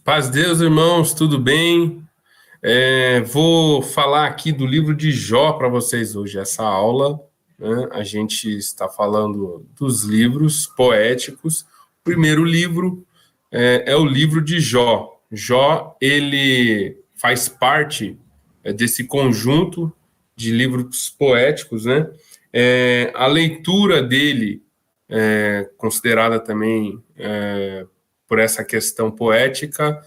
Paz de Deus, irmãos, tudo bem? Vou falar aqui do livro de Jó para vocês hoje. Essa aula, né, a gente está falando dos livros poéticos. O primeiro livro é o livro de Jó. Jó, ele faz parte desse conjunto de livros poéticos, né? A leitura dele, considerada também por essa questão poética,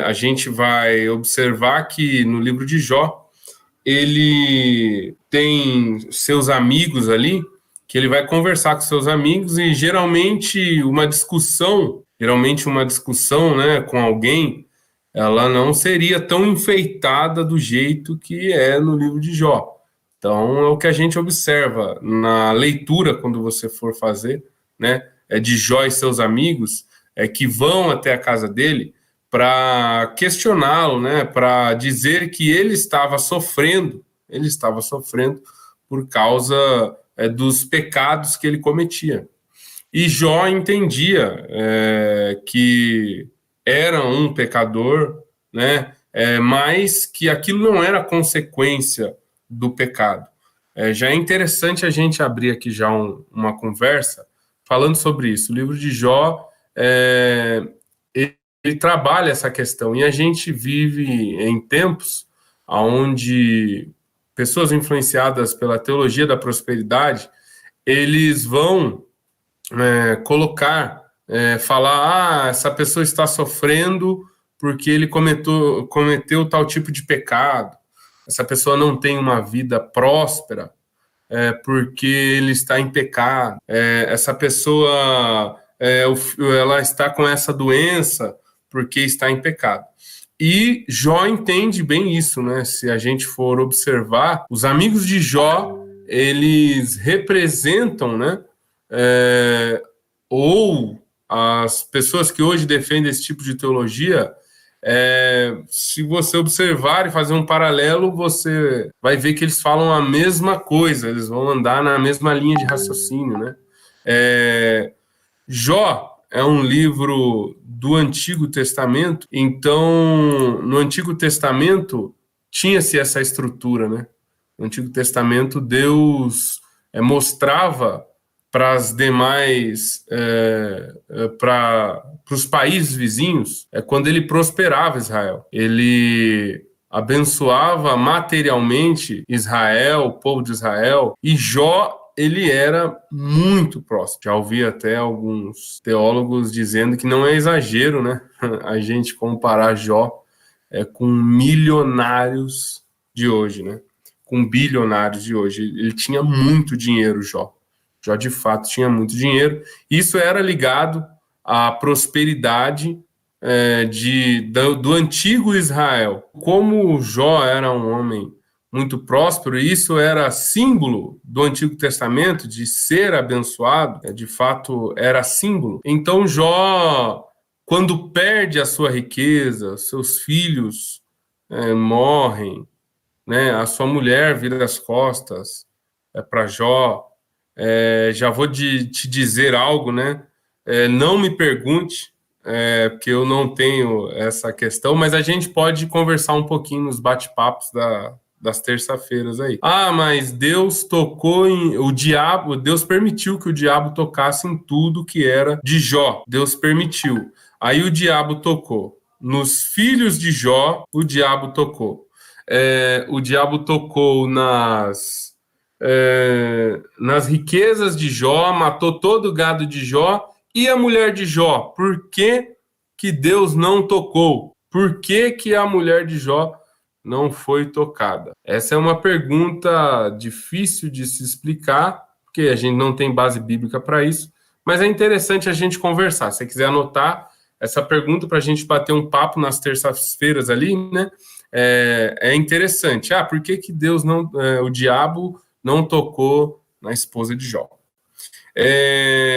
a gente vai observar que no livro de Jó, ele tem seus amigos ali, que ele vai conversar com seus amigos e geralmente uma discussão, né, com alguém, ela não seria tão enfeitada do jeito que é no livro de Jó. Então, é o que a gente observa na leitura, quando você for fazer, né, de Jó e seus amigos, que vão até a casa dele para questioná-lo, né, para dizer que ele estava sofrendo por causa dos pecados que ele cometia. E Jó entendia que era um pecador, né, mas que aquilo não era consequência do pecado. Já é interessante a gente abrir aqui já uma conversa falando sobre isso. O livro de Jó, ele trabalha essa questão, e a gente vive em tempos onde pessoas influenciadas pela teologia da prosperidade, eles vão falar, essa pessoa está sofrendo porque ele cometeu tal tipo de pecado, essa pessoa não tem uma vida próspera porque ele está em pecado, essa pessoa ela está com essa doença porque está em pecado. E Jó entende bem isso, né? Se a gente for observar, os amigos de Jó, eles representam, né? Ou as pessoas que hoje defendem esse tipo de teologia, se você observar e fazer um paralelo, você vai ver que eles falam a mesma coisa, eles vão andar na mesma linha de raciocínio, né? Jó é um livro do Antigo Testamento, então no Antigo Testamento tinha-se essa estrutura, né? No Antigo Testamento Deus mostrava para as demais, para os países vizinhos, quando ele prosperava Israel. Ele abençoava materialmente Israel, o povo de Israel, e Jó, ele era muito próximo. Já ouvi até alguns teólogos dizendo que não é exagero, né, a gente comparar Jó com milionários de hoje, né, com bilionários de hoje. Ele tinha muito dinheiro, Jó. Jó, de fato, tinha muito dinheiro. Isso era ligado à prosperidade do antigo Israel. Como Jó era um homem muito próspero, e isso era símbolo do Antigo Testamento, de ser abençoado, de fato era símbolo. Então Jó, quando perde a sua riqueza, seus filhos morrem, né, a sua mulher vira as costas para Jó. Já vou te dizer algo, né? Não me pergunte, porque eu não tenho essa questão, mas a gente pode conversar um pouquinho nos bate-papos das terça-feiras aí. Mas Deus Deus permitiu que o diabo tocasse em tudo que era de Jó. Deus permitiu. Aí o diabo tocou. Nos filhos de Jó, o diabo tocou. O diabo tocou nas riquezas de Jó, matou todo o gado de Jó. E a mulher de Jó? Por que Deus não tocou? Por que a mulher de Jó não foi tocada? Essa é uma pergunta difícil de se explicar, porque a gente não tem base bíblica para isso, mas é interessante a gente conversar. Se você quiser anotar essa pergunta para a gente bater um papo nas terças-feiras ali, né? É interessante. Por que Deus não, o diabo não tocou na esposa de Jó?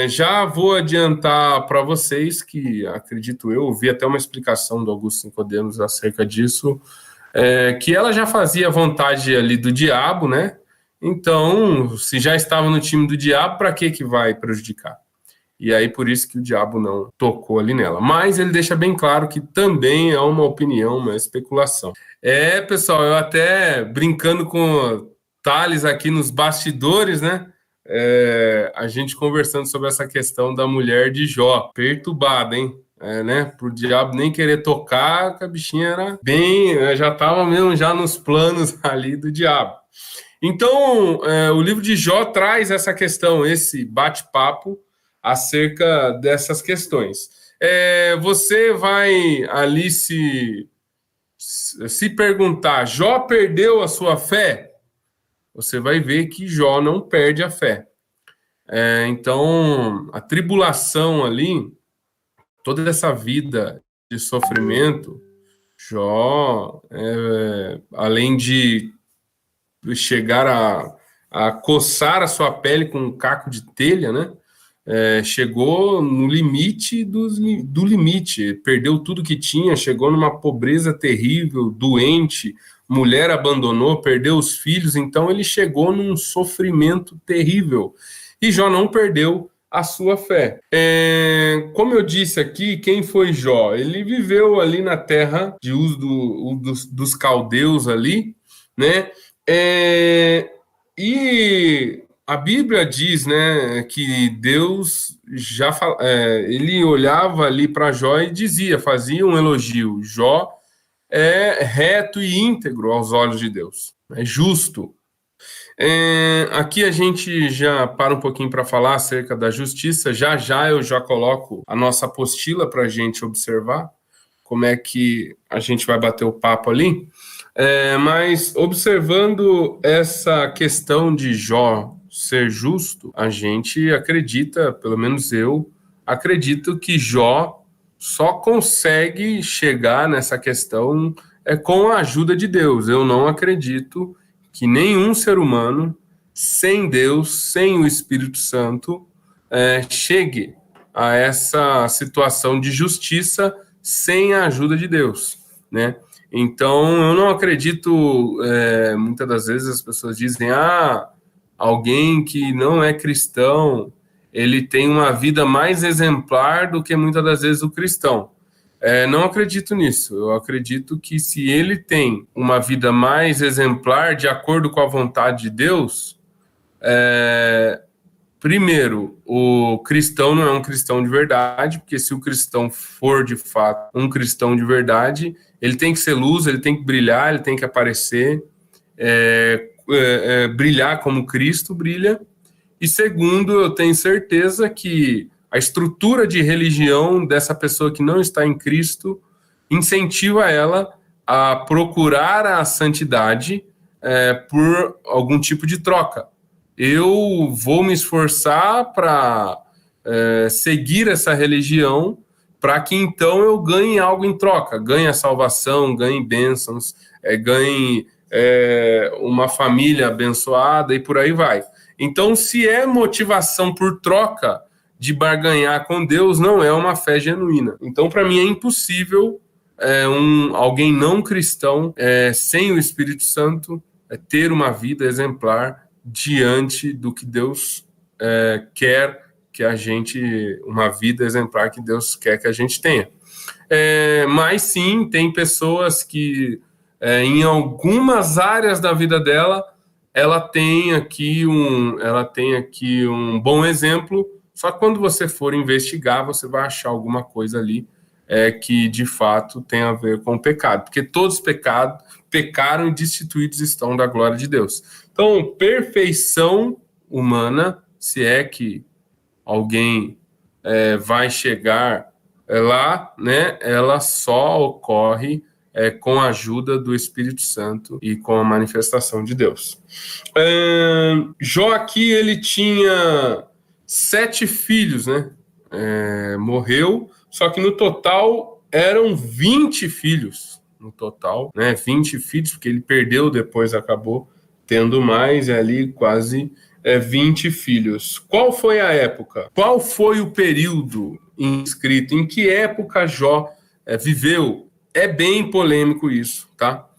Já vou adiantar para vocês que, acredito eu, ouvi até uma explicação do Augusto Nicodemos acerca disso, que ela já fazia vontade ali do diabo, né? Então, se já estava no time do diabo, para que vai prejudicar? e aí por isso que o diabo não tocou ali nela. Mas ele deixa bem claro que também é uma opinião, uma especulação. Pessoal, eu até brincando com o Thales aqui nos bastidores, né? A gente conversando sobre essa questão da mulher de Jó, perturbada, hein? Né? Pro diabo nem querer tocar, que a bichinha era bem, já estava mesmo já nos planos ali do diabo. Então, o livro de Jó traz essa questão, esse bate-papo acerca dessas questões. Você vai ali se perguntar, Jó perdeu a sua fé? Você vai ver que Jó não perde a fé. Então, a tribulação ali, toda essa vida de sofrimento, Jó, além de chegar a coçar a sua pele com um caco de telha, né? Chegou no limite do limite, perdeu tudo que tinha, chegou numa pobreza terrível, doente, mulher abandonou, perdeu os filhos, então ele chegou num sofrimento terrível. E Jó não perdeu a sua fé. Como eu disse aqui, quem foi Jó? Ele viveu ali na terra de Uz dos caldeus ali, né? E a Bíblia diz, né, que Deus já ele olhava ali para Jó e dizia, fazia um elogio. Jó é reto e íntegro aos olhos de Deus, é justo. Aqui a gente já para um pouquinho para falar acerca da justiça. Já eu já coloco a nossa apostila para a gente observar como é que a gente vai bater o papo ali. Mas observando essa questão de Jó ser justo, a gente acredita, pelo menos eu acredito, que Jó só consegue chegar nessa questão com a ajuda de Deus. Eu não acredito que nenhum ser humano, sem Deus, sem o Espírito Santo, chegue a essa situação de justiça sem a ajuda de Deus, né? Então, eu não acredito, muitas das vezes as pessoas dizem, alguém que não é cristão, ele tem uma vida mais exemplar do que muitas das vezes o cristão. Não acredito nisso. Eu acredito que se ele tem uma vida mais exemplar, de acordo com a vontade de Deus, primeiro, o cristão não é um cristão de verdade, porque se o cristão for de fato um cristão de verdade, ele tem que ser luz, ele tem que brilhar, ele tem que aparecer, brilhar como Cristo brilha. E segundo, eu tenho certeza que a estrutura de religião dessa pessoa que não está em Cristo incentiva ela a procurar a santidade por algum tipo de troca. Eu vou me esforçar para seguir essa religião para que então eu ganhe algo em troca, ganhe a salvação, ganhe bênçãos, ganhe uma família abençoada e por aí vai. Então, se é motivação por troca de barganhar com Deus, não é uma fé genuína. Então, para mim, é impossível alguém não cristão, sem o Espírito Santo, ter uma vida exemplar diante do que Deus quer que a gente, uma vida exemplar que Deus quer que a gente tenha. Mas sim, tem pessoas que, em algumas áreas da vida dela, ela tem aqui um bom exemplo, só que quando você for investigar, você vai achar alguma coisa ali que de fato tem a ver com o pecado, porque todos pecaram e destituídos estão da glória de Deus. Então, perfeição humana, se é que alguém vai chegar lá, né, ela só ocorre com a ajuda do Espírito Santo e com a manifestação de Deus. Jó aqui, ele tinha 7 filhos, né? Morreu, só que no total eram 20 filhos, no total, né? 20 filhos, porque ele perdeu, depois acabou tendo mais, ali quase 20 filhos. Qual foi a época? Qual foi o período inscrito? Em que época Jó viveu? É bem polêmico isso, tá?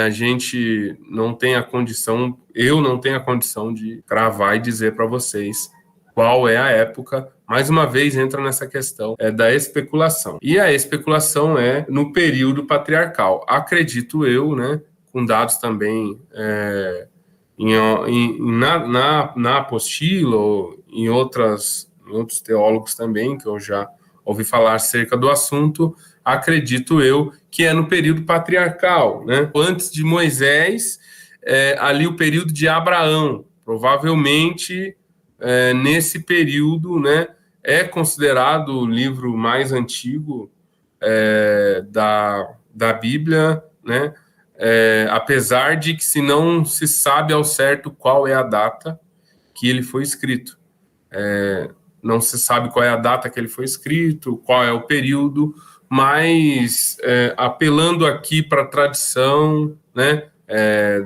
A gente não tem a condição, eu não tenho a condição de cravar e dizer para vocês qual é a época. Mais uma vez entra nessa questão da especulação. E a especulação é no período patriarcal. Acredito eu, né, com dados também na apostila, ou em outros teólogos também, que eu já ouvi falar acerca do assunto, acredito eu que é no período patriarcal, né? Antes de Moisés, ali o período de Abraão, provavelmente nesse período, né, é considerado o livro mais antigo da Bíblia, né? Apesar de que se não se sabe ao certo qual é a data que ele foi escrito. Não se sabe qual é a data que ele foi escrito, qual é o período, mas apelando aqui para a tradição, né,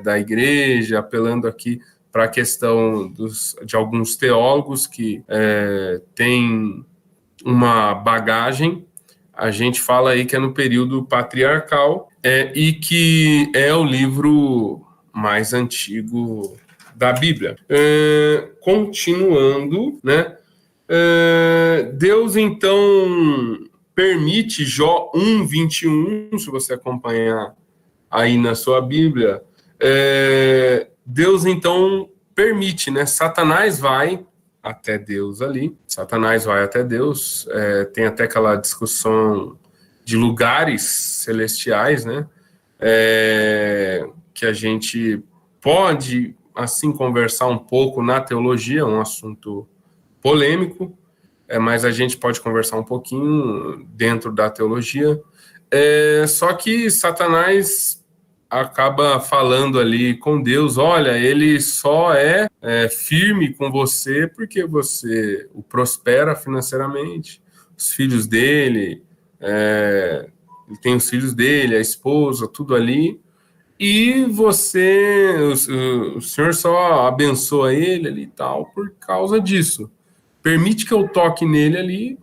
da igreja, apelando aqui para a questão de alguns teólogos que têm uma bagagem, a gente fala aí que é no período patriarcal e que é o livro mais antigo da Bíblia. Continuando, né? Deus, então, permite, Jó 1:21, se você acompanhar aí na sua Bíblia, Deus, então, permite, né? Satanás vai até Deus ali, Satanás vai até Deus, tem até aquela discussão de lugares celestiais, né? Que a gente pode, assim, conversar um pouco na teologia, um assunto polêmico, mas a gente pode conversar um pouquinho dentro da teologia. Só que Satanás acaba falando ali com Deus, olha, ele só é firme com você porque você o prospera financeiramente, os filhos dele, ele tem os filhos dele, a esposa, tudo ali, e você, o Senhor só abençoa ele ali e tal por causa disso. Permite que eu toque nele ali,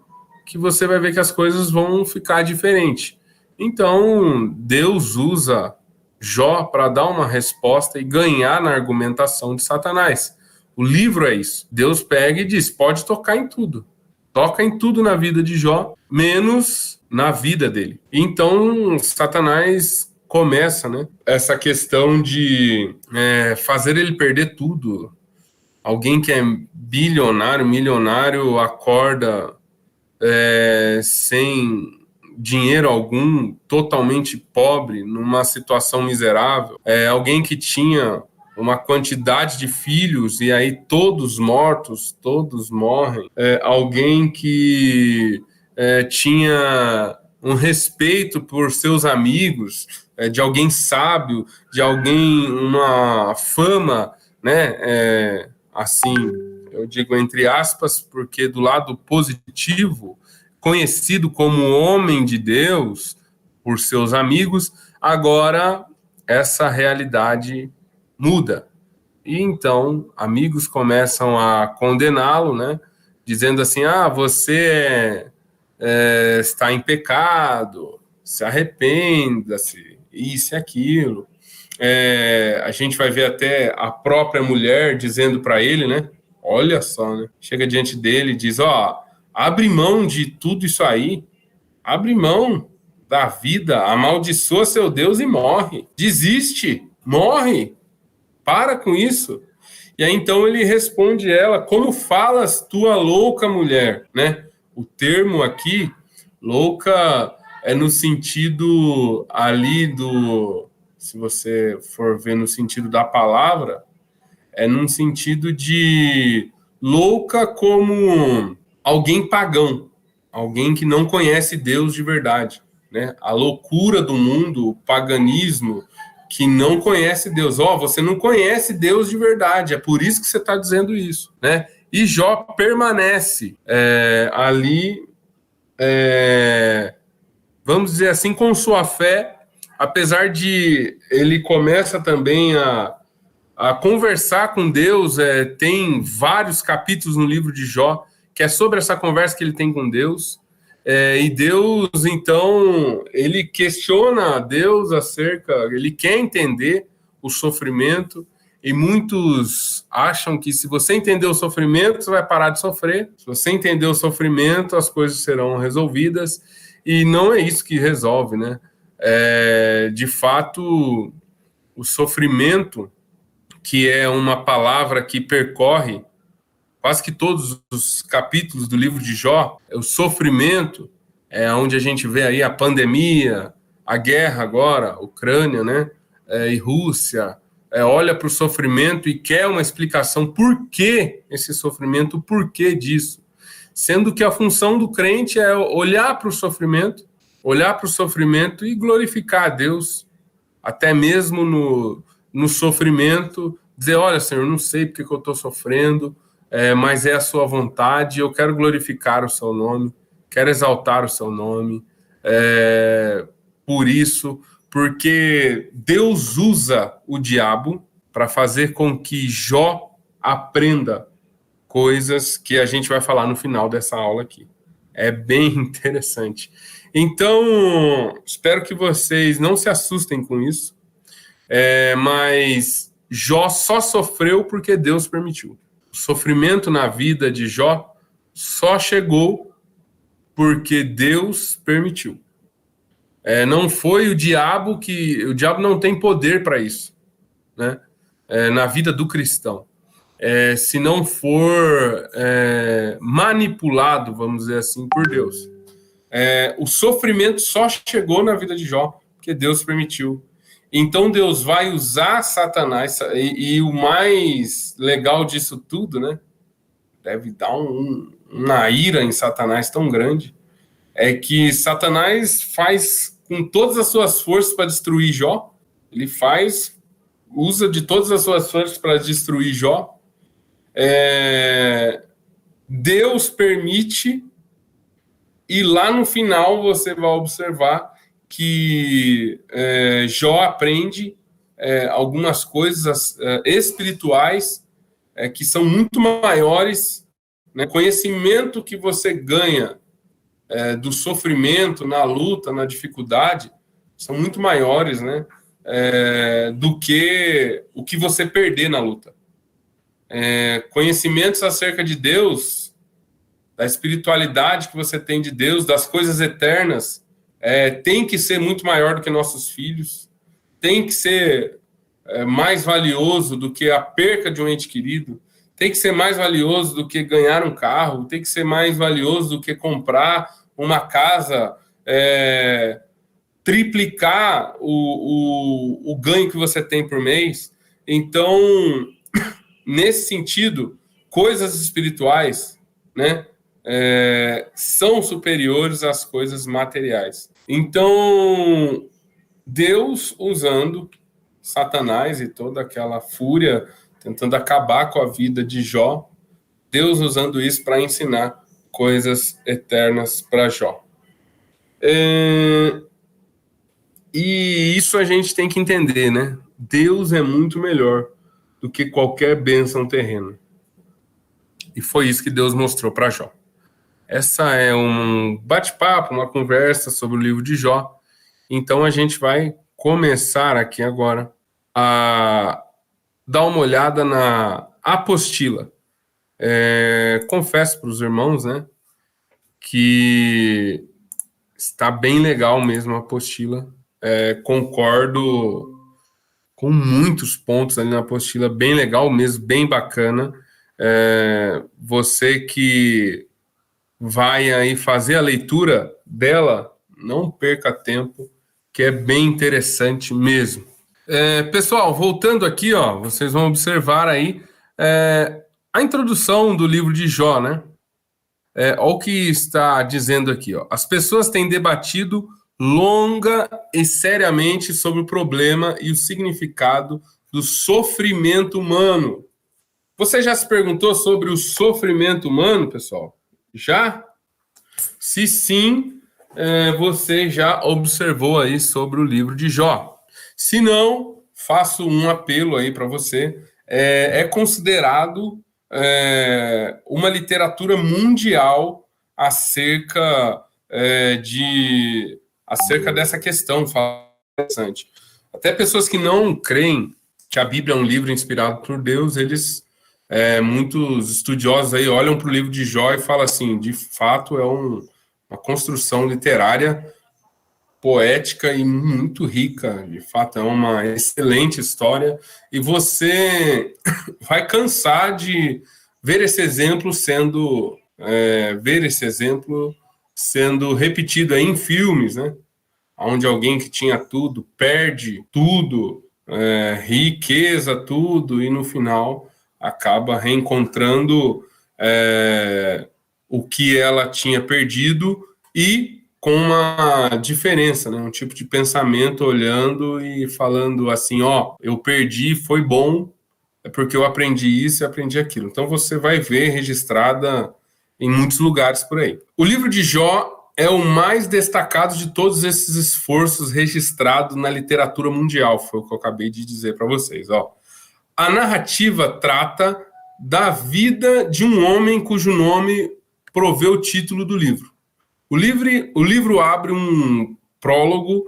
que você vai ver que as coisas vão ficar diferentes. Então, Deus usa Jó para dar uma resposta e ganhar na argumentação de Satanás. O livro é isso. Deus pega e diz, pode tocar em tudo. Toca em tudo na vida de Jó, menos na vida dele. Então, Satanás começa, né, essa questão de fazer ele perder tudo. Alguém que é bilionário, milionário, acorda sem dinheiro algum, totalmente pobre, numa situação miserável. Alguém que tinha uma quantidade de filhos e aí todos mortos, todos morrem. Alguém que tinha um respeito por seus amigos, de alguém sábio, de alguém, uma fama, né, assim, eu digo entre aspas, porque do lado positivo, conhecido como homem de Deus por seus amigos, agora essa realidade muda. E então, amigos começam a condená-lo, né, dizendo assim, você está em pecado, se arrependa-se, isso e aquilo. A gente vai ver até a própria mulher dizendo para ele, né? Olha só, né? Chega diante dele e diz, abre mão de tudo isso aí, abre mão da vida, amaldiçoa seu Deus e morre. Desiste, morre, para com isso. E aí então ele responde ela, como falas tua louca mulher, né? O termo aqui, louca, é no sentido ali se você for ver no sentido da palavra, é num sentido de louca como alguém pagão, alguém que não conhece Deus de verdade, né? A loucura do mundo, o paganismo, que não conhece Deus. Você não conhece Deus de verdade, é por isso que você está dizendo isso, né? E Jó permanece ali, vamos dizer assim, com sua fé, apesar de ele começa também a conversar com Deus, tem vários capítulos no livro de Jó, que é sobre essa conversa que ele tem com Deus, e Deus, então, ele questiona Deus ele quer entender o sofrimento, E muitos acham que se você entender o sofrimento, você vai parar de sofrer. Se você entender o sofrimento, as coisas serão resolvidas. E não é isso que resolve, né? De fato, o sofrimento, que é uma palavra que percorre quase que todos os capítulos do livro de Jó, o sofrimento é onde a gente vê aí a pandemia, a guerra agora, Ucrânia, né? E Rússia, olha para o sofrimento e quer uma explicação por que esse sofrimento, o porquê disso. Sendo que a função do crente é olhar para o sofrimento e glorificar a Deus, até mesmo no sofrimento, dizer, olha, Senhor, não sei porque que eu estou sofrendo, mas é a sua vontade, eu quero glorificar o seu nome, quero exaltar o seu nome, por isso, porque Deus usa o diabo para fazer com que Jó aprenda coisas que a gente vai falar no final dessa aula aqui. É bem interessante. Então, espero que vocês não se assustem com isso, mas Jó só sofreu porque Deus permitiu. O sofrimento na vida de Jó só chegou porque Deus permitiu. Não foi o diabo o diabo não tem poder para isso, né? Na vida do cristão. Se não for manipulado, vamos dizer assim, por Deus. O sofrimento só chegou na vida de Jó porque Deus permitiu. Então Deus vai usar Satanás, e o mais legal disso tudo, né? Deve dar uma ira em Satanás tão grande, é que Satanás faz com todas as suas forças para destruir Jó. Ele usa de todas as suas forças para destruir Jó. Deus permite, e lá no final você vai observar que Jó aprende algumas coisas espirituais que são muito maiores, né? Conhecimento que você ganha do sofrimento, na luta, na dificuldade, são muito maiores, né? Do que o que você perder na luta. Conhecimentos acerca de Deus, da espiritualidade que você tem de Deus, das coisas eternas, tem que ser muito maior do que nossos filhos, tem que ser mais valioso do que a perca de um ente querido, tem que ser mais valioso do que ganhar um carro, tem que ser mais valioso do que comprar uma casa, triplicar o ganho que você tem por mês. Então, nesse sentido, coisas espirituais, né, são superiores às coisas materiais. Então, Deus usando Satanás e toda aquela fúria, tentando acabar com a vida de Jó, Deus usando isso para ensinar coisas eternas para Jó. E isso a gente tem que entender, né? Deus é muito melhor do que qualquer bênção terrena. E foi isso que Deus mostrou para Jó. Essa é um bate-papo, uma conversa sobre o livro de Jó. Então a gente vai começar aqui agora a dar uma olhada na apostila. Confesso para os irmãos, né, que está bem legal mesmo a apostila. Concordo com muitos pontos ali na apostila, bem legal mesmo, bem bacana. Você que vai aí fazer a leitura dela, não perca tempo, que é bem interessante mesmo. Pessoal, voltando aqui, ó, vocês vão observar aí a introdução do livro de Jó, né? Olha o que está dizendo aqui, ó. As pessoas têm debatido longa e seriamente sobre o problema e o significado do sofrimento humano. Você já se perguntou sobre o sofrimento humano, pessoal? Já? Se sim, você já observou aí sobre o livro de Jó. Se não, faço um apelo aí para você. É considerado uma literatura mundial acerca dessa questão interessante. Até pessoas que não creem que a Bíblia é um livro inspirado por Deus, muitos estudiosos aí olham para o livro de Jó e falam assim, de fato é uma construção literária poética e muito rica, de fato é uma excelente história, e você vai cansar de ver esse exemplo sendo repetido aí em filmes, né? Onde alguém que tinha tudo perde tudo, riqueza, tudo, e no final acaba reencontrando o que ela tinha perdido e com uma diferença, né? Um tipo de pensamento olhando e falando assim, eu perdi, foi bom, é porque eu aprendi isso e aprendi aquilo. Então você vai ver registrada em muitos lugares por aí. O livro de Jó é o mais destacado de todos esses esforços registrados na literatura mundial, foi o que eu acabei de dizer para vocês. A narrativa trata da vida de um homem cujo nome provê o título do livro. O livro abre um prólogo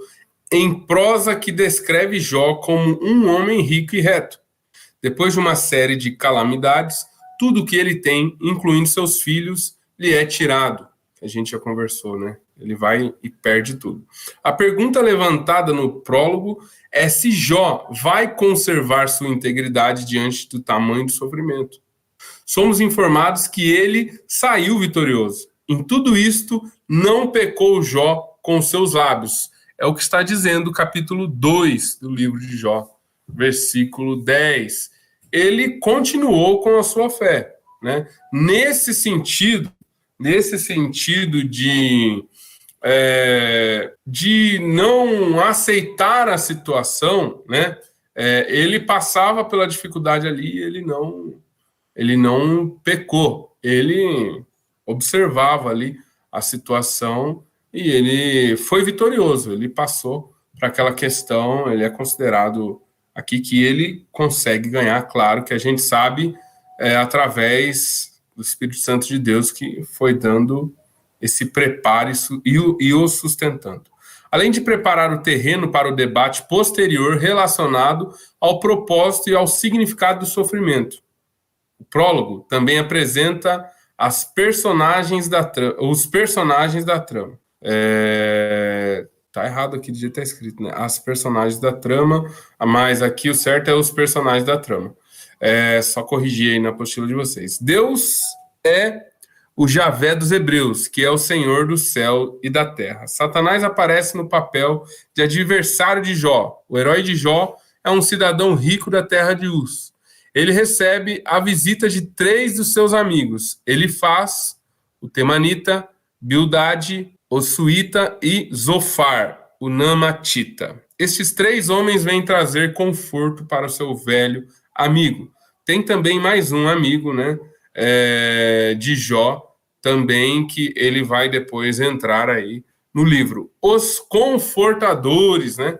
em prosa que descreve Jó como um homem rico e reto. Depois de uma série de calamidades, tudo o que ele tem, incluindo seus filhos, lhe é tirado. A gente já conversou, né? Ele vai e perde tudo. A pergunta levantada no prólogo é se Jó vai conservar sua integridade diante do tamanho do sofrimento. Somos informados que ele saiu vitorioso. Em tudo isto, não pecou Jó com seus lábios. É o que está dizendo o capítulo 2 do livro de Jó, versículo 10. Ele continuou com a sua fé, né? Nesse sentido de não aceitar a situação, né? Ele passava pela dificuldade ali, ele não pecou, ele observava ali a situação e ele foi vitorioso, ele passou para aquela questão, ele é considerado aqui que ele consegue ganhar, claro que a gente sabe através do Espírito Santo de Deus que foi dando esse preparo e o sustentando. Além de preparar o terreno para o debate posterior relacionado ao propósito e ao significado do sofrimento. O prólogo também apresenta os personagens da trama. Tá errado aqui, devia estar escrito, né? As personagens da trama, mas aqui o certo é os personagens da trama. Só corrigir aí na apostila de vocês. Deus é o Javé dos Hebreus, que é o Senhor do céu e da terra. Satanás aparece no papel de adversário de Jó. O herói de Jó é um cidadão rico da terra de Uz. Ele recebe a visita de 3 dos seus amigos, Elifaz, o Temanita, Bildade, o Suíta e Zofar, o Namatita. Estes 3 homens vêm trazer conforto para o seu velho amigo. Tem também mais um amigo, né, de Jó, também, que ele vai depois entrar aí no livro. Os confortadores, né,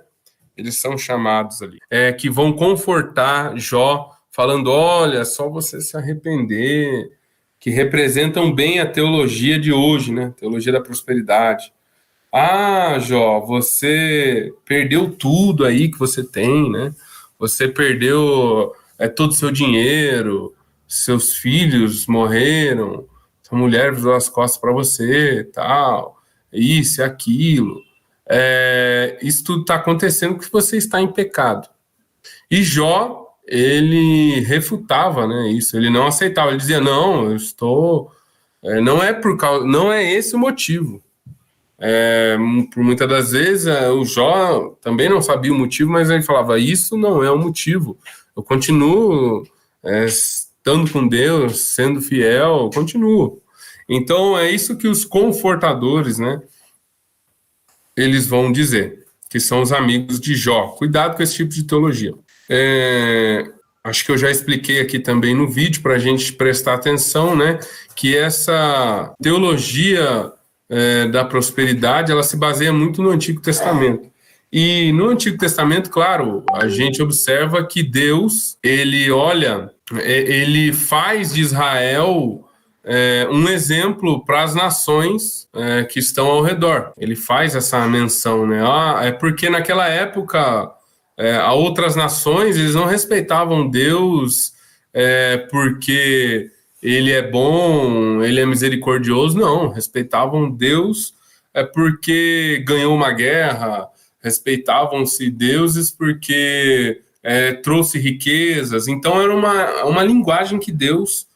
eles são chamados ali, que vão confortar Jó, falando, olha, só você se arrepender, que representam bem a teologia de hoje, né? Teologia da prosperidade. Jó, você perdeu tudo aí que você tem, né? Você perdeu todo o seu dinheiro, seus filhos morreram, sua mulher virou as costas para você, tal, isso e aquilo. Isso tudo está acontecendo porque você está em pecado. E Jó, ele refutava, né, isso, ele não aceitava, ele dizia, não, eu estou, não é esse o motivo. Por muitas das vezes, o Jó também não sabia o motivo, mas ele falava, isso não é o motivo, eu continuo estando com Deus, sendo fiel, eu continuo. Então, é isso que os confortadores, né, eles vão dizer, que são os amigos de Jó. Cuidado com esse tipo de teologia. Acho que eu já expliquei aqui também no vídeo para a gente prestar atenção, né, que essa teologia da prosperidade, ela se baseia muito no Antigo Testamento. E no Antigo Testamento, claro, a gente observa que Deus, ele faz de Israel um exemplo para as nações que estão ao redor. Ele faz essa menção, né? É porque naquela época a outras nações, eles não respeitavam Deus porque ele é bom, ele é misericordioso, não. Respeitavam Deus porque ganhou uma guerra, respeitavam-se deuses porque trouxe riquezas. Então era uma linguagem que Deus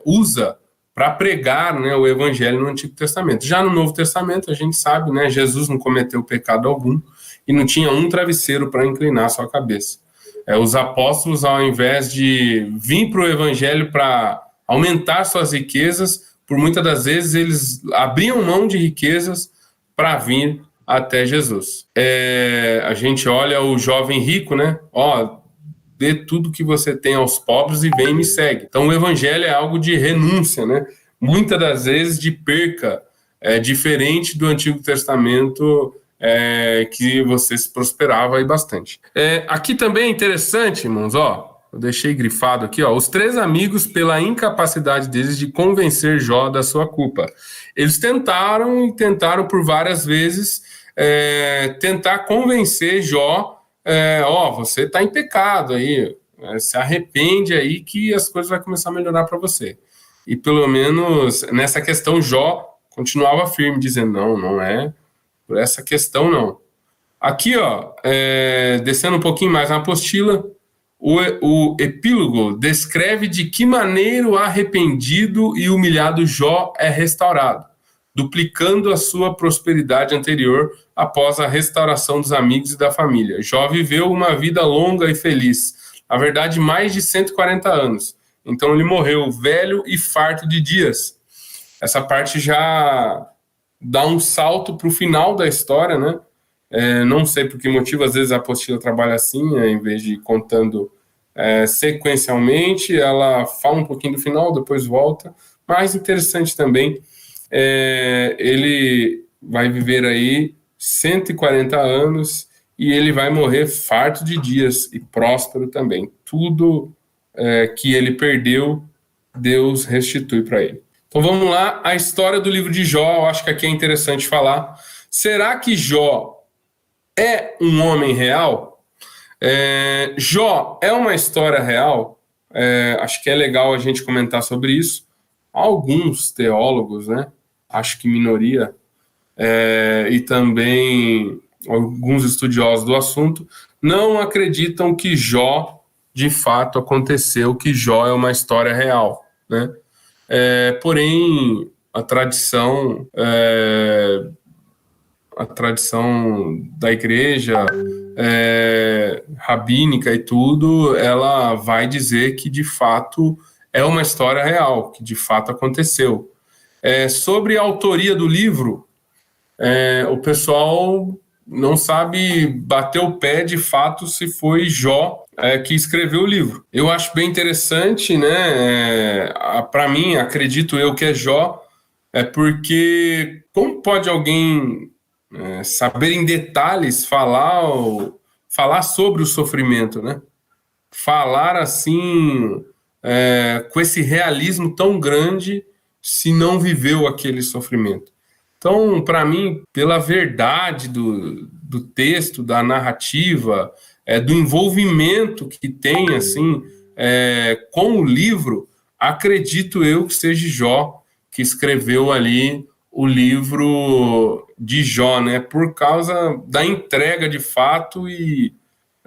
usa para pregar, né, o evangelho no Antigo Testamento. Já no Novo Testamento, a gente sabe, né, Jesus não cometeu pecado algum e não tinha um travesseiro para inclinar sua cabeça. Os apóstolos, ao invés de vir para o evangelho para aumentar suas riquezas, por muitas das vezes eles abriam mão de riquezas para vir até Jesus. A gente olha o jovem rico, né? Dê tudo que você tem aos pobres e vem e me segue. Então o evangelho é algo de renúncia, né? Muitas das vezes de perca, diferente do Antigo Testamento, que você se prosperava aí bastante. Aqui também é interessante, irmãos, eu deixei grifado aqui, os 3 amigos, pela incapacidade deles de convencer Jó da sua culpa. Eles tentaram por várias vezes tentar convencer Jó, você está em pecado aí, se arrepende aí que as coisas vão começar a melhorar para você. E pelo menos nessa questão Jó continuava firme, dizendo, não é por essa questão não. Aqui, descendo um pouquinho mais na apostila, o epílogo descreve de que maneira o arrependido e humilhado Jó é restaurado, duplicando a sua prosperidade anterior após a restauração dos amigos e da família. Jó viveu uma vida longa e feliz, na verdade mais de 140 anos. Então ele morreu velho e farto de dias. Essa parte já dá um salto para o final da história, né? Não sei por que motivo, às vezes a apostila trabalha assim, em vez de contando sequencialmente, ela fala um pouquinho do final, depois volta. Mais interessante também, ele vai viver aí 140 anos e ele vai morrer farto de dias e próspero também. Tudo que ele perdeu, Deus restitui para ele. Então vamos lá, a história do livro de Jó, eu acho que aqui é interessante falar. Será que Jó é um homem real? Jó é uma história real? Acho que é legal a gente comentar sobre isso. Alguns teólogos, né, acho que minoria, e também alguns estudiosos do assunto, não acreditam que Jó de fato aconteceu, que Jó é uma história real, né? Porém, a tradição da igreja rabínica e tudo, ela vai dizer que de fato é uma história real, que de fato aconteceu. Sobre a autoria do livro, o pessoal não sabe bater o pé de fato se foi Jó que escreveu o livro. Eu acho bem interessante, né? Para mim, acredito eu que é Jó, porque como pode alguém saber em detalhes falar sobre o sofrimento, né? Falar assim, com esse realismo tão grande, se não viveu aquele sofrimento. Então, para mim, pela verdade do texto, da narrativa, do envolvimento que tem assim, com o livro, acredito eu que seja Jó que escreveu ali o livro de Jó, né? Por causa da entrega de fato e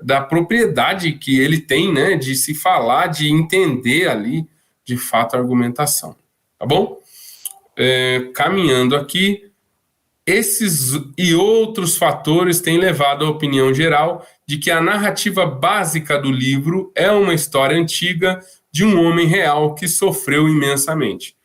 da propriedade que ele tem, né? De se falar, de entender ali de fato a argumentação. Tá bom? Caminhando aqui, esses e outros fatores têm levado à opinião geral de que a narrativa básica do livro é uma história antiga de um homem real que sofreu imensamente.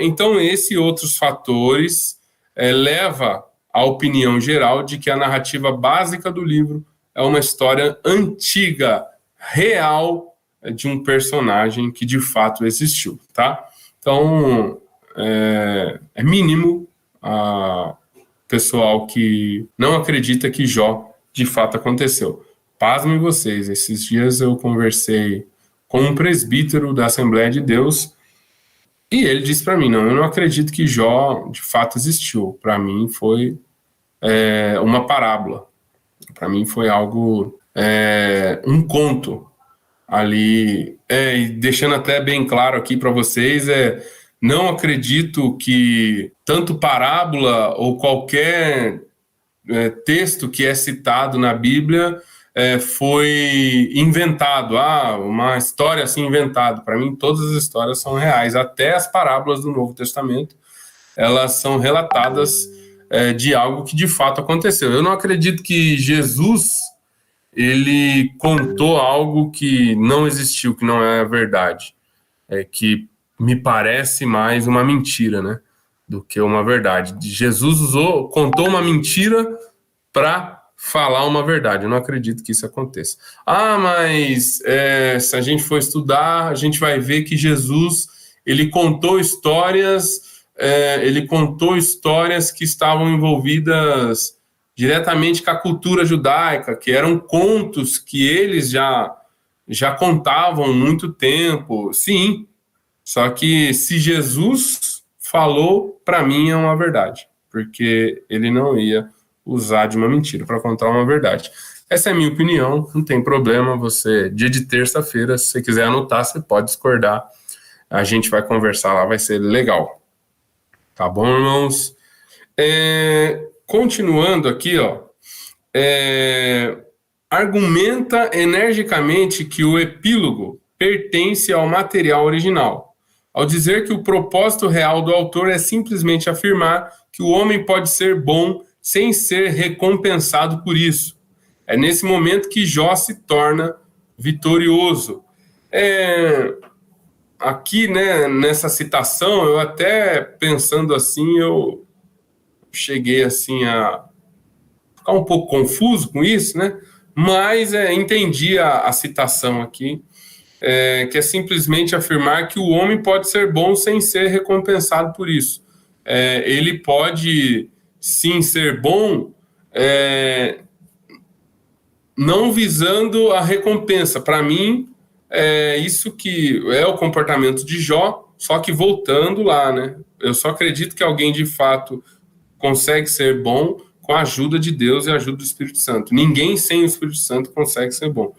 Então, esses e outros fatores levam à opinião geral de que a narrativa básica do livro é uma história antiga, real, de um personagem que de fato existiu, tá? Então, é mínimo a pessoal que não acredita que Jó de fato aconteceu. Pasmem vocês, esses dias eu conversei com um presbítero da Assembleia de Deus e ele disse para mim, eu não acredito que Jó de fato existiu. Para mim foi uma parábola. Para mim foi algo, um conto ali, e deixando até bem claro aqui para vocês, não acredito que tanto parábola ou qualquer texto que é citado na Bíblia foi inventado, uma história assim inventada. Para mim, todas as histórias são reais, até as parábolas do Novo Testamento, elas são relatadas de algo que de fato aconteceu. Eu não acredito que Jesus ele contou algo que não existiu, que não é a verdade, que me parece mais uma mentira, né, do que uma verdade. Jesus contou uma mentira para falar uma verdade. Eu não acredito que isso aconteça. Mas se a gente for estudar, a gente vai ver que Jesus ele contou histórias que estavam envolvidas diretamente com a cultura judaica, que eram contos que eles já contavam há muito tempo. Sim, só que se Jesus falou, para mim é uma verdade, porque ele não ia usar de uma mentira para contar uma verdade. Essa é a minha opinião, não tem problema. Você, dia de terça-feira, se você quiser anotar, você pode discordar. A gente vai conversar lá, vai ser legal. Tá bom, irmãos? Continuando aqui, argumenta energicamente que o epílogo pertence ao material original, ao dizer que o propósito real do autor é simplesmente afirmar que o homem pode ser bom sem ser recompensado por isso. É nesse momento que Jó se torna vitorioso. Aqui, né, nessa citação, eu até pensando assim, eu cheguei assim a ficar um pouco confuso com isso, né? Mas entendi a citação aqui, que é simplesmente afirmar que o homem pode ser bom sem ser recompensado por isso. Ele pode sim ser bom, não visando a recompensa. Para mim, isso que é o comportamento de Jó, só que voltando lá, né? Eu só acredito que alguém de fato consegue ser bom com a ajuda de Deus e a ajuda do Espírito Santo. Ninguém sem o Espírito Santo consegue ser bom.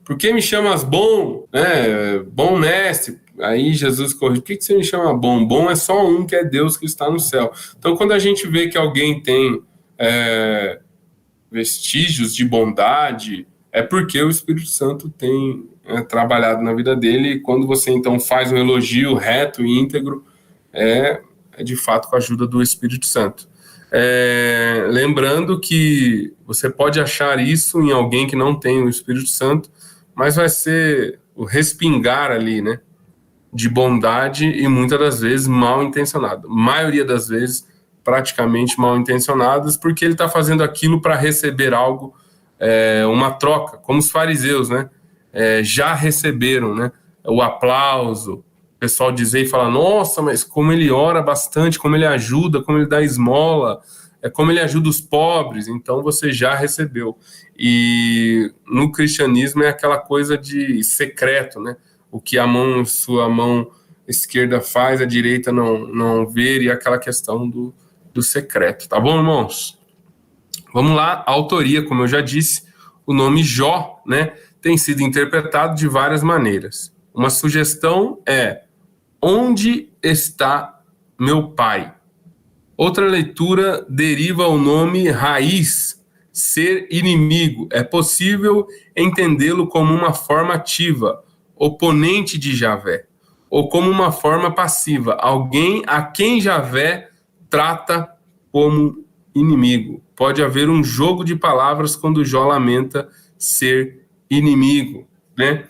Por que me chamas bom? Bom mestre. Aí Jesus corrige. Por que você me chama bom? Bom é só um, que é Deus que está no céu. Então, quando a gente vê que alguém tem vestígios de bondade, é porque o Espírito Santo tem trabalhado na vida dele. E quando você, então, faz um elogio reto e íntegro, é de fato com a ajuda do Espírito Santo. Lembrando que você pode achar isso em alguém que não tem o Espírito Santo, mas vai ser o respingar ali, né, de bondade e muitas das vezes mal intencionado. Maioria das vezes praticamente mal intencionadas, porque ele está fazendo aquilo para receber algo, uma troca, como os fariseus, né, já receberam, né, o aplauso. O pessoal dizer e falar, nossa, mas como ele ora bastante, como ele ajuda, como ele dá esmola, como ele ajuda os pobres, então você já recebeu. E no cristianismo é aquela coisa de secreto, né? O que sua mão esquerda faz, a direita não vê, e aquela questão do secreto. Tá bom, irmãos? Vamos lá, a autoria, como eu já disse, o nome Jó, né, tem sido interpretado de várias maneiras. Uma sugestão onde está meu pai? Outra leitura deriva o nome raiz, ser inimigo. É possível entendê-lo como uma forma ativa, oponente de Javé, ou como uma forma passiva, alguém a quem Javé trata como inimigo. Pode haver um jogo de palavras quando Jó lamenta ser inimigo, né?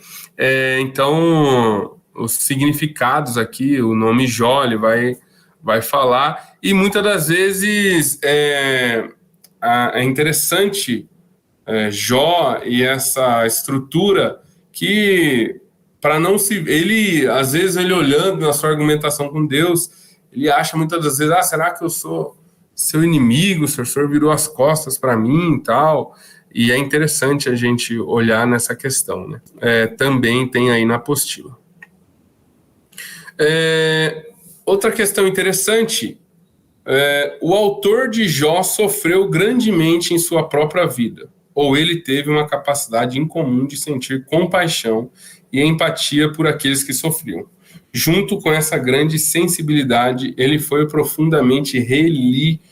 Então, os significados aqui, o nome Jó, ele vai falar, e muitas das vezes é interessante Jó e essa estrutura que, para não se... Ele, às vezes, ele olhando na sua argumentação com Deus, ele acha muitas das vezes, será que eu sou seu inimigo, o senhor virou as costas para mim e tal... E é interessante a gente olhar nessa questão, né? Também tem aí na apostila. Outra questão interessante, O autor de Jó sofreu grandemente em sua própria vida, ou ele teve uma capacidade incomum de sentir compaixão e empatia por aqueles que sofriam. Junto com essa grande sensibilidade, ele foi profundamente religioso,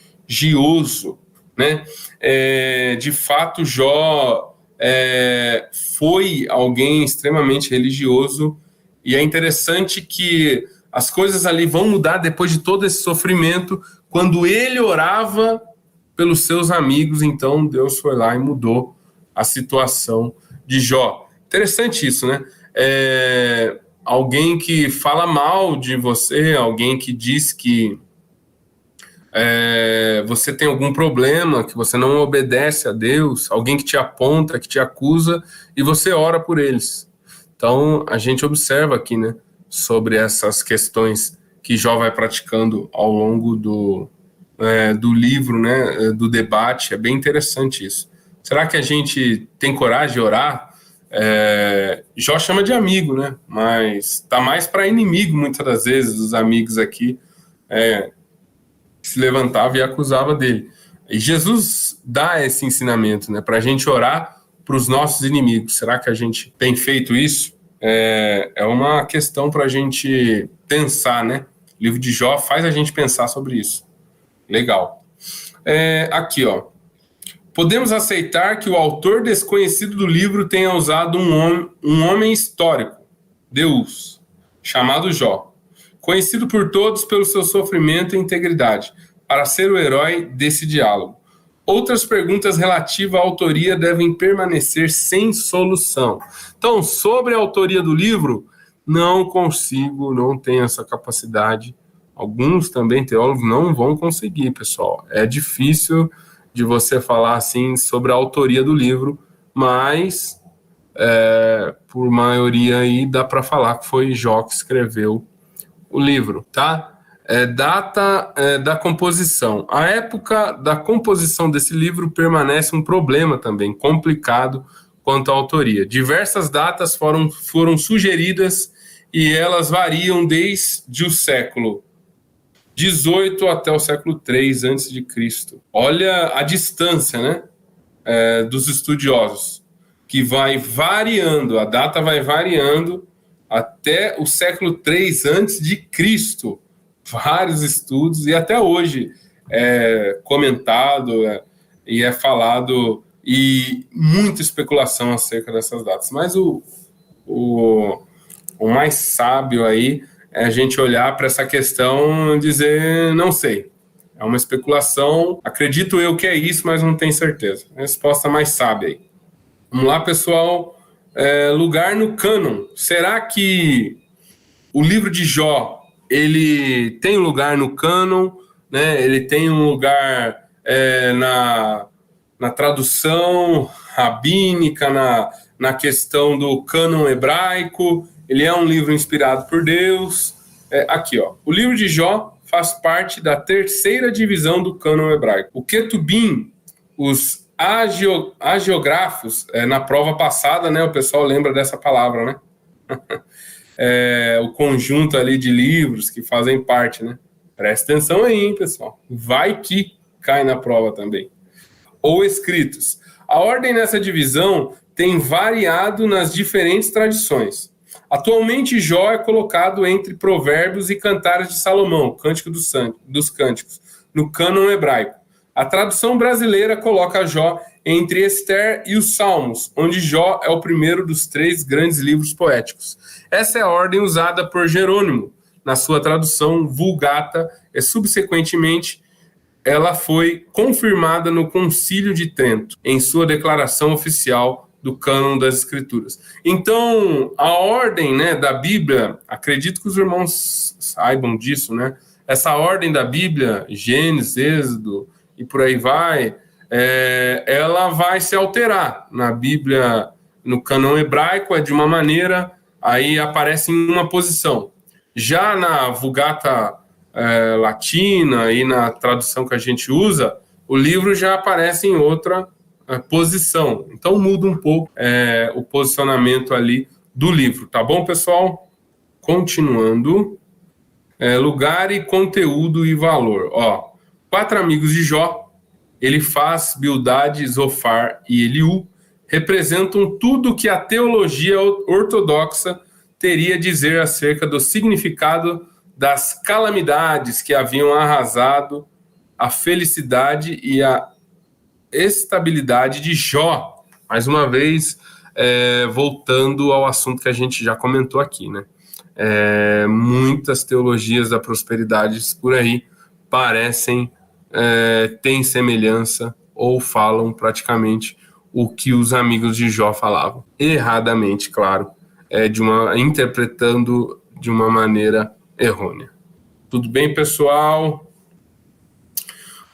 né? De fato, Jó foi alguém extremamente religioso, e é interessante que as coisas ali vão mudar depois de todo esse sofrimento. Quando ele orava pelos seus amigos, então Deus foi lá e mudou a situação de Jó. Interessante isso, né? Alguém que fala mal de você, alguém que diz que você tem algum problema, que você não obedece a Deus, alguém que te aponta, que te acusa, e você ora por eles. Então, a gente observa aqui, né, sobre essas questões que Jó vai praticando ao longo do livro, né, do debate. É bem interessante isso. Será que a gente tem coragem de orar? Jó chama de amigo, né, mas tá mais para inimigo, muitas das vezes, os amigos aqui se levantava e acusava dele. E Jesus dá esse ensinamento, né, para a gente orar para os nossos inimigos. Será que a gente tem feito isso? É uma questão para a gente pensar, né? O livro de Jó faz a gente pensar sobre isso. Legal. Aqui, ó. Podemos aceitar que o autor desconhecido do livro tenha usado um homem histórico, Deus, chamado Jó, conhecido por todos pelo seu sofrimento e integridade, para ser o herói desse diálogo. Outras perguntas relativas à autoria devem permanecer sem solução. Então, sobre a autoria do livro, não tenho essa capacidade. Alguns também teólogos não vão conseguir, pessoal. É difícil de você falar assim sobre a autoria do livro, mas por maioria aí dá para falar que foi Jó que escreveu o livro, tá? Data da composição. A época da composição desse livro permanece um problema também complicado quanto à autoria. Diversas datas foram sugeridas e elas variam desde o século 18 até o século 3 a.C. Olha a distância, né, dos estudiosos, que vai variando, a data vai variando até o século 3 a.C., vários estudos, e até hoje é comentado e é falado, e muita especulação acerca dessas datas. Mas o mais sábio aí é a gente olhar para essa questão e dizer, não sei. É uma especulação, acredito eu que é isso, mas não tenho certeza. A resposta mais sábia aí. Vamos lá, pessoal. Lugar no cânon. Será que o livro de Jó, ele tem um lugar no cânon, né? Ele tem um lugar na tradução rabínica, na questão do cânon hebraico? Ele é um livro inspirado por Deus. Aqui, ó. O livro de Jó faz parte da terceira divisão do cânon hebraico. O Ketubim, os hagiógrafos, na prova passada, né, o pessoal lembra dessa palavra, né? O conjunto ali de livros que fazem parte, né? Presta atenção aí, hein, pessoal. Vai que cai na prova também. Ou escritos. A ordem nessa divisão tem variado nas diferentes tradições. Atualmente, Jó é colocado entre Provérbios e Cantares de Salomão, Cântico dos Cânticos, no cânon hebraico. A tradução brasileira coloca Jó entre Ester e os Salmos, onde Jó é o primeiro dos 3 grandes livros poéticos. Essa é a ordem usada por Jerônimo na sua tradução Vulgata, e subsequentemente ela foi confirmada no Concílio de Trento, em sua declaração oficial do cânon das Escrituras. Então, a ordem, né, da Bíblia, acredito que os irmãos saibam disso, né? Essa ordem da Bíblia, Gênesis, Êxodo e por aí vai, ela vai se alterar. Na Bíblia, no cânon hebraico, é de uma maneira, aí aparece em uma posição. Já na Vulgata latina e na tradução que a gente usa, o livro já aparece em outra posição. Então muda um pouco o posicionamento ali do livro, tá bom, pessoal? Continuando. Lugar e conteúdo e valor. Ó, quatro amigos de Jó, Elifaz, Bildade, Zofar e Eliú, representam tudo que a teologia ortodoxa teria a dizer acerca do significado das calamidades que haviam arrasado a felicidade e a estabilidade de Jó. Mais uma vez, voltando ao assunto que a gente já comentou aqui, né? Muitas teologias da prosperidade por aí parecem têm semelhança ou falam praticamente o que os amigos de Jó falavam. Erradamente, claro, interpretando de uma maneira errônea. Tudo bem, pessoal?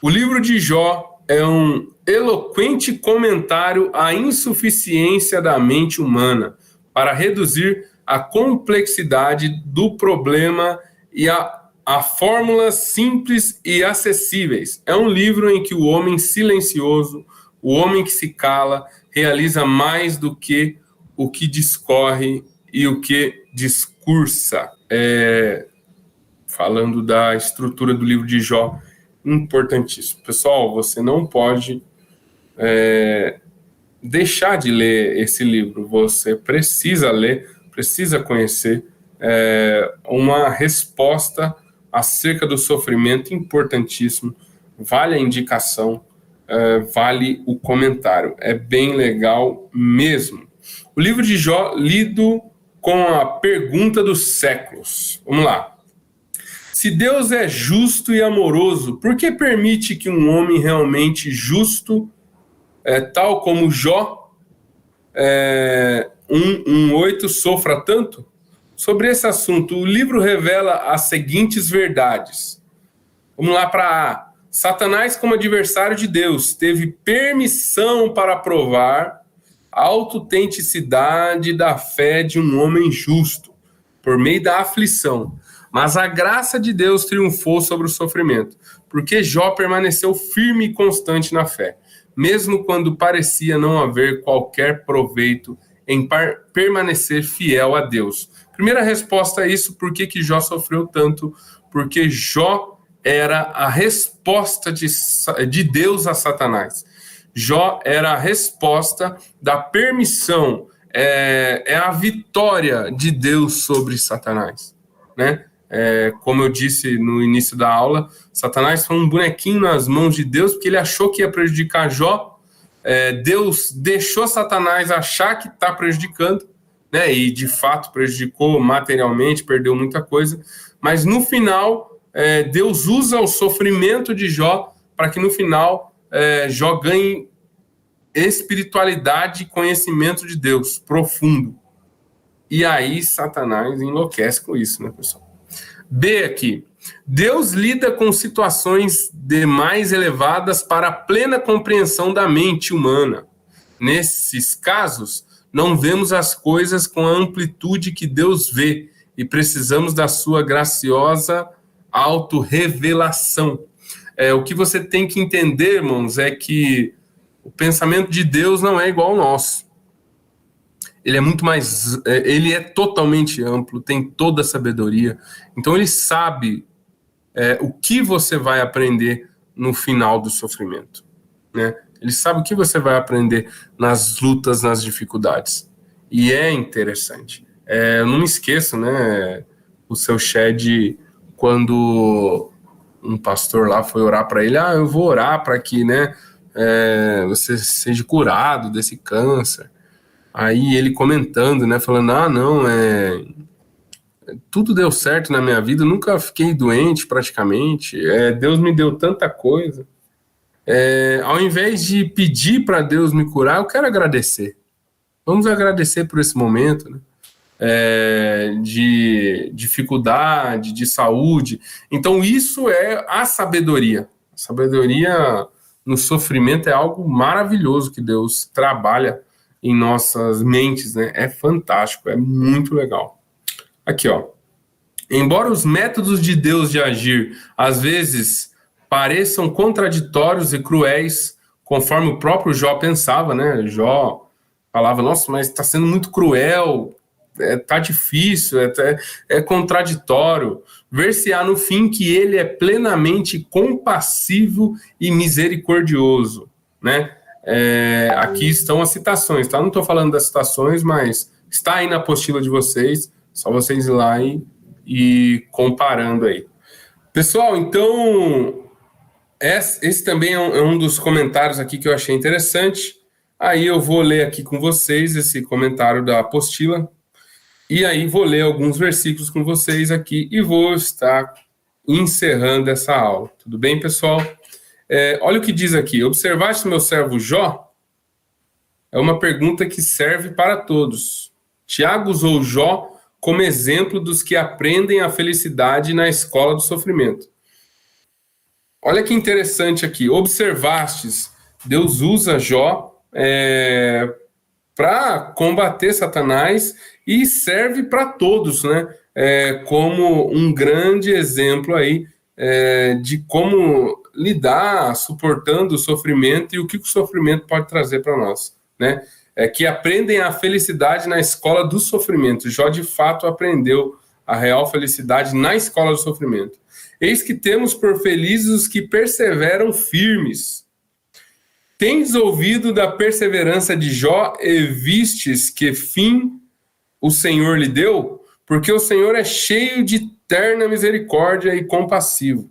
O livro de Jó é um eloquente comentário à insuficiência da mente humana para reduzir a complexidade do problema e a fórmulas simples e acessíveis. É um livro em que o homem silencioso, o homem que se cala, realiza mais do que o que discorre e o que discursa. Falando da estrutura do livro de Jó, importantíssimo. Pessoal, você não pode deixar de ler esse livro. Você precisa ler, precisa conhecer uma resposta acerca do sofrimento importantíssimo. Vale a indicação, vale o comentário. É bem legal mesmo. O livro de Jó, lido com a pergunta dos séculos. Vamos lá. Se Deus é justo e amoroso, por que permite que um homem realmente justo, tal como Jó, 1:8, sofra tanto? Sobre esse assunto, o livro revela as seguintes verdades. Vamos lá para A. Satanás, como adversário de Deus, teve permissão para provar a autenticidade da fé de um homem justo, por meio da aflição. Mas a graça de Deus triunfou sobre o sofrimento, porque Jó permaneceu firme e constante na fé, mesmo quando parecia não haver qualquer proveito em permanecer fiel a Deus. Primeira resposta a isso, por que Jó sofreu tanto? Porque Jó era a resposta de Deus a Satanás. Jó era a resposta da permissão, é a vitória de Deus sobre Satanás, né? Como eu disse no início da aula, Satanás foi um bonequinho nas mãos de Deus, porque ele achou que ia prejudicar Jó. Deus deixou Satanás achar que está prejudicando, né? E de fato prejudicou materialmente, perdeu muita coisa, mas no final Deus usa o sofrimento de Jó para que no final Jó ganhe espiritualidade e conhecimento de Deus profundo. E aí Satanás enlouquece com isso, né, pessoal? B aqui. Deus lida com situações demais elevadas para a plena compreensão da mente humana. Nesses casos, não vemos as coisas com a amplitude que Deus vê e precisamos da sua graciosa autorrevelação. O que você tem que entender, irmãos, é que o pensamento de Deus não é igual ao nosso. Ele é muito mais, ele é totalmente amplo, tem toda a sabedoria. Então ele sabe o que você vai aprender no final do sofrimento, né? Ele sabe o que você vai aprender nas lutas, nas dificuldades. E é interessante. Eu não me esqueço, né? O seu Shed, quando um pastor lá foi orar para ele, eu vou orar para que, né, você seja curado desse câncer. Aí ele comentando, né, falando, não, tudo deu certo na minha vida, nunca fiquei doente praticamente, Deus me deu tanta coisa. Ao invés de pedir para Deus me curar, eu quero agradecer. Vamos agradecer por esse momento, né? De dificuldade, de saúde. Então isso é a sabedoria. A sabedoria no sofrimento é algo maravilhoso que Deus trabalha em nossas mentes, né? É fantástico, é muito legal. Aqui, ó. Embora os métodos de Deus de agir às vezes pareçam contraditórios e cruéis, conforme o próprio Jó pensava, né? Jó falava, nossa, mas está sendo muito cruel. tá difícil, é contraditório. Ver-se-á no fim que ele é plenamente compassivo e misericordioso, né? Aqui estão as citações, tá? Não estou falando das citações, mas está aí na apostila de vocês, só vocês ir lá e comparando aí. Pessoal, então, esse também é um dos comentários aqui que eu achei interessante. Aí eu vou ler aqui com vocês esse comentário da apostila, e aí vou ler alguns versículos com vocês aqui e vou estar encerrando essa aula. Tudo bem, pessoal? Olha o que diz aqui. Observaste meu servo Jó? É uma pergunta que serve para todos. Tiago usou Jó como exemplo dos que aprendem a felicidade na escola do sofrimento. Olha que interessante aqui. Observastes, Deus usa Jó para combater Satanás e serve para todos, né? Como um grande exemplo aí de como lidar suportando o sofrimento e o que o sofrimento pode trazer para nós, né? Que aprendem a felicidade na escola do sofrimento. Jó, de fato, aprendeu a real felicidade na escola do sofrimento. Eis que temos por felizes os que perseveram firmes. Tendes ouvido da perseverança de Jó e vistes que fim o Senhor lhe deu? Porque o Senhor é cheio de terna misericórdia e compassivo.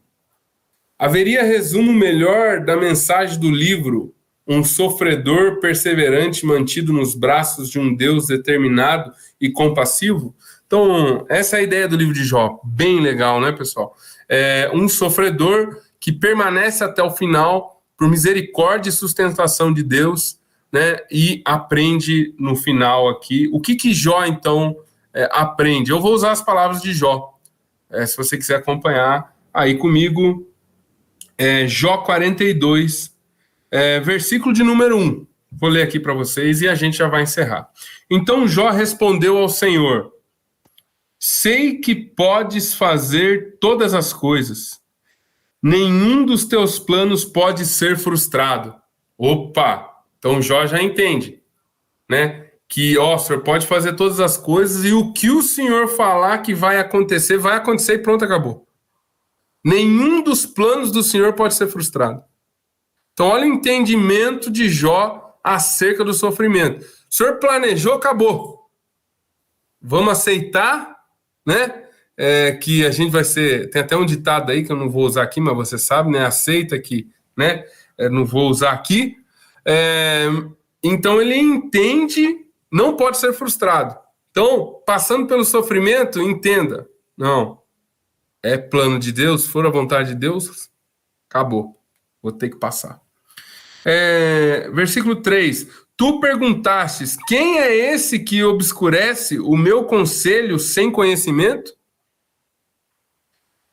Haveria resumo melhor da mensagem do livro: um sofredor perseverante mantido nos braços de um Deus determinado e compassivo? Então, essa é a ideia do livro de Jó. Bem legal, né, pessoal? Um sofredor que permanece até o final por misericórdia e sustentação de Deus, né? E aprende no final aqui. O que Jó, então, aprende? Eu vou usar as palavras de Jó. Se você quiser acompanhar aí comigo, Jó 42, versículo de número 1. Vou ler aqui para vocês e a gente já vai encerrar. Então Jó respondeu ao Senhor: sei que podes fazer todas as coisas. Nenhum dos teus planos pode ser frustrado. Opa! Então Jó já entende, né? Que, o Senhor pode fazer todas as coisas e o que o Senhor falar que vai acontecer e pronto, acabou. Nenhum dos planos do Senhor pode ser frustrado. Então, olha o entendimento de Jó acerca do sofrimento. O Senhor planejou, acabou. Vamos aceitar, né? Que a gente vai ser... Tem até um ditado aí que eu não vou usar aqui, mas você sabe, né? Aceita que, né? Não vou usar aqui. Então, ele entende, não pode ser frustrado. Então, passando pelo sofrimento, entenda. Não. É plano de Deus, for a vontade de Deus, acabou. Vou ter que passar. Versículo 3. Tu perguntastes, quem é esse que obscurece o meu conselho sem conhecimento?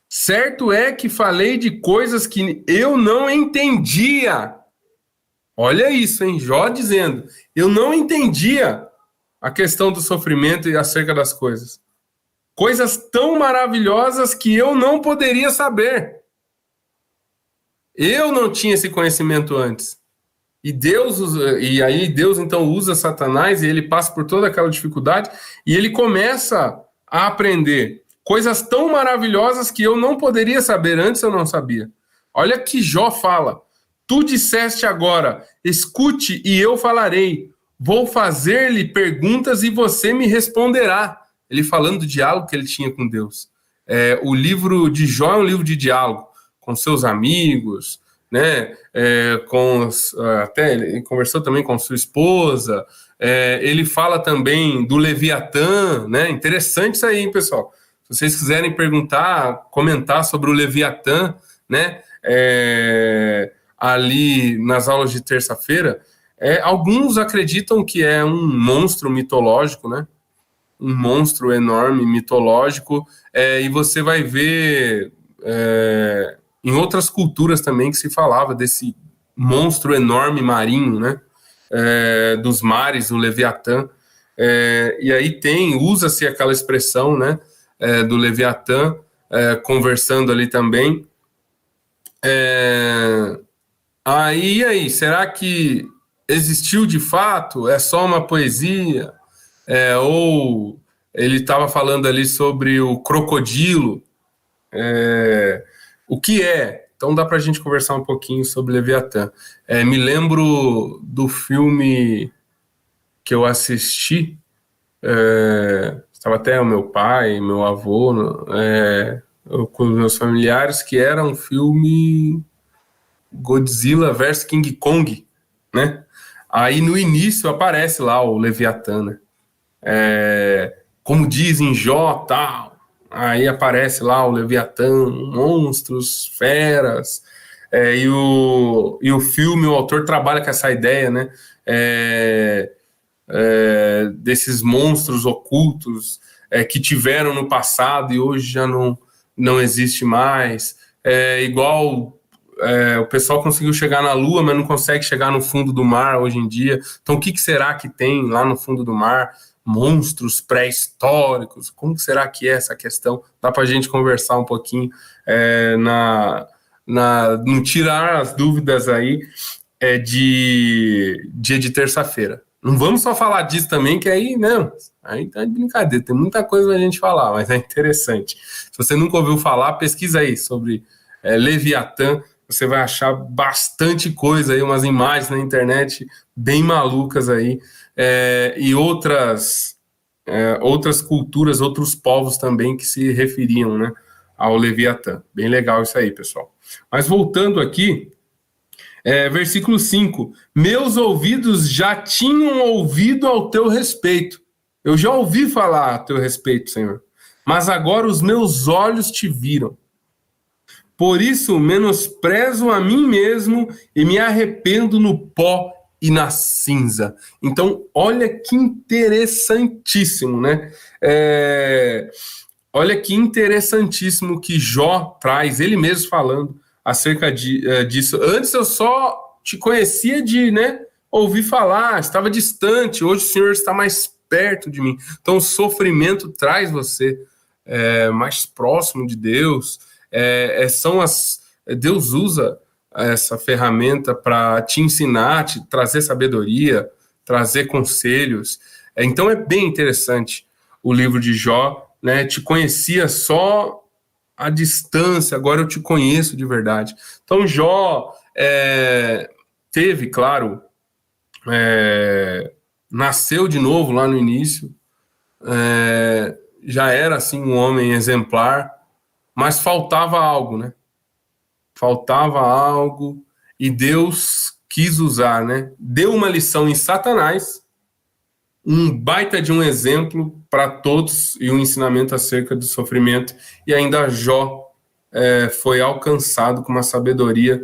Certo é que falei de coisas que eu não entendia. Olha isso, hein? Jó dizendo, eu não entendia a questão do sofrimento e acerca das coisas. Coisas tão maravilhosas que eu não poderia saber. Eu não tinha esse conhecimento antes. E aí Deus então usa Satanás e ele passa por toda aquela dificuldade e ele começa a aprender coisas tão maravilhosas que eu não poderia saber, antes eu não sabia. Olha que Jó fala: tu disseste agora, escute e eu falarei, vou fazer-lhe perguntas e você me responderá. Ele falando do diálogo que ele tinha com Deus. O livro de Jó é um livro de diálogo com seus amigos, né? Até ele conversou também com sua esposa. Ele fala também do Leviatã, né? Interessante isso aí, hein, pessoal? Se vocês quiserem perguntar, comentar sobre o Leviatã, né? Ali nas aulas de terça-feira, alguns acreditam que é um monstro mitológico, né? Um monstro enorme, mitológico, e você vai ver em outras culturas também que se falava desse monstro enorme marinho, né? Dos mares, o Leviatã. E aí usa-se aquela expressão, né? Do Leviatã, conversando ali também. Aí, será que existiu de fato? É só uma poesia? Ou ele estava falando ali sobre o crocodilo, o que é. Então dá para a gente conversar um pouquinho sobre Leviatã. Me lembro do filme que eu assisti, estava até o meu pai, meu avô, com os meus familiares, que era um filme Godzilla vs King Kong, né? Aí no início aparece lá o Leviatã, né? Como dizem Jó, tal. Aí aparece lá o Leviatã, monstros, feras, e o filme, o autor trabalha com essa ideia, né? Desses monstros ocultos que tiveram no passado e hoje já não existe mais. Igual o pessoal conseguiu chegar na Lua, mas não consegue chegar no fundo do mar hoje em dia. Então, o que será que tem lá no fundo do mar? Monstros pré-históricos? Como será que é essa questão? Dá para a gente conversar um pouquinho, não tirar as dúvidas aí de dia de terça-feira. Não vamos só falar disso também, que aí, não, aí tá de brincadeira, tem muita coisa pra gente falar, mas é interessante. Se você nunca ouviu falar, pesquisa aí sobre Leviatã, você vai achar bastante coisa aí, umas imagens na internet bem malucas aí, e outras culturas, outros povos também que se referiam, né, ao Leviatã. Bem legal isso aí, pessoal. Mas voltando aqui, versículo 5, meus ouvidos já tinham ouvido ao teu respeito. Eu já ouvi falar a teu respeito, Senhor, mas agora os meus olhos te viram. Por isso menosprezo a mim mesmo e me arrependo no pó e na cinza. Então, olha que interessantíssimo, né? Olha que interessantíssimo que Jó traz, ele mesmo falando acerca disso. Antes eu só te conhecia de, né, ouvir falar, estava distante, hoje o Senhor está mais perto de mim. Então o sofrimento traz você mais próximo de Deus. Deus usa essa ferramenta para te ensinar, te trazer sabedoria, trazer conselhos. Então é bem interessante o livro de Jó, né? Te conhecia só à distância, agora eu te conheço de verdade. Então Jó teve, claro, nasceu de novo lá no início, já era assim um homem exemplar, mas faltava algo, né? Faltava algo e Deus quis usar, né? Deu uma lição em Satanás, um baita de um exemplo para todos e um ensinamento acerca do sofrimento, e ainda Jó foi alcançado com uma sabedoria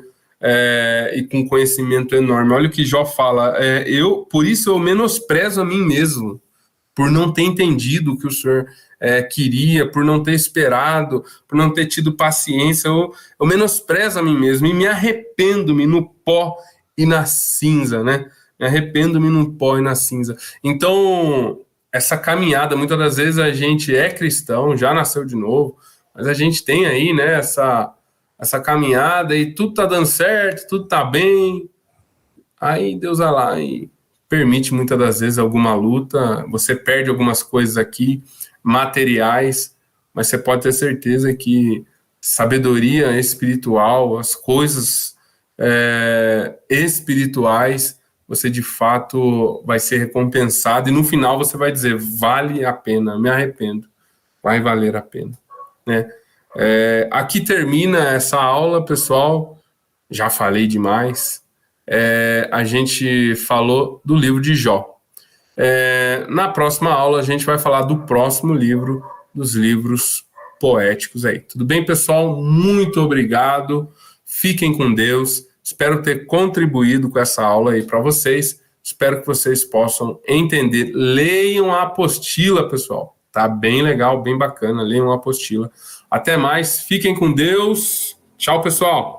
e com conhecimento enorme. Olha o que Jó fala, por isso eu menosprezo a mim mesmo, por não ter entendido o que o Senhor queria, por não ter esperado, por não ter tido paciência, eu menosprezo a mim mesmo e me arrependo-me no pó e na cinza, né? Me arrependo-me no pó e na cinza. Então, essa caminhada, muitas das vezes a gente é cristão, já nasceu de novo, mas a gente tem aí, né, essa caminhada e tudo tá dando certo, tudo tá bem, aí Deus vai lá e permite muitas das vezes alguma luta, você perde algumas coisas aqui, materiais, mas você pode ter certeza que sabedoria espiritual, as coisas espirituais, você de fato vai ser recompensado e no final você vai dizer, vale a pena, me arrependo, vai valer a pena, né? Aqui termina essa aula, pessoal, já falei demais, a gente falou do livro de Jó. Na próxima aula a gente vai falar do próximo livro, dos livros poéticos aí. Tudo bem, pessoal? Muito obrigado, fiquem com Deus, espero ter contribuído com essa aula aí para vocês, espero que vocês possam entender. Leiam a apostila, pessoal, tá bem legal, bem bacana, leiam a apostila. Até mais, fiquem com Deus, tchau, pessoal!